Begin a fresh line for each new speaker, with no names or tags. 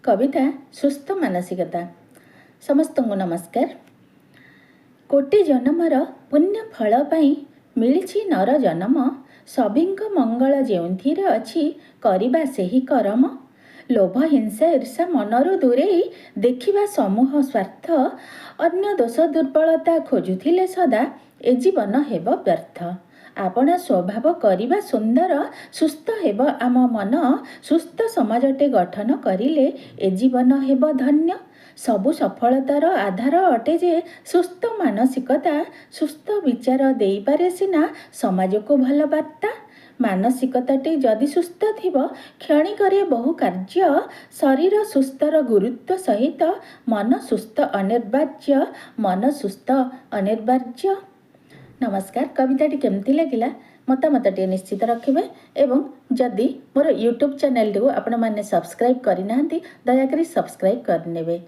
कविता सुस्थ मानसिकता। समस्त को नमस्कार। कोटि जन्मर पुण्य फल पाई मिलिछि नर जन्म, सभिंक मंगल जेउथिरे अछि करिबा सेहि करम। लोभ हिंसा ईर्षा मनरु दूरेई देखिबा समूह स्वार्थ, अन्य दोष दुर्बलता खोजुथिले सदा ए जीवन हेब व्यर्थ। आपणा स्वभाव करिबा सुंदर, सुस्थ हेब आम मन, सुस्थ समाजटे गठन करिले ए जीवन हेब धन्य। सबु सफलतार आधार अटे जे सुस्थ मानसिकता, सुस्थ विचार देई पारे सिना समाज को भल बार्ता। मानसिकताटी जदि सुस्थ थिबो क्षणिकरे बहु कार्य, शरीर सुस्थर गुरुत्व सहित मन सुस्थ अनिर्वाज्य, मन सुस्थ अनिर्वाज्य। नमस्कार। कविताटी केमती लगिला मतामतटे निश्चित रखिबे एवं जदि मोर यूट्यूब चैनल को आपण माने सब्सक्राइब करि नाहंती दयाकरी सब्सक्राइब करनेबे।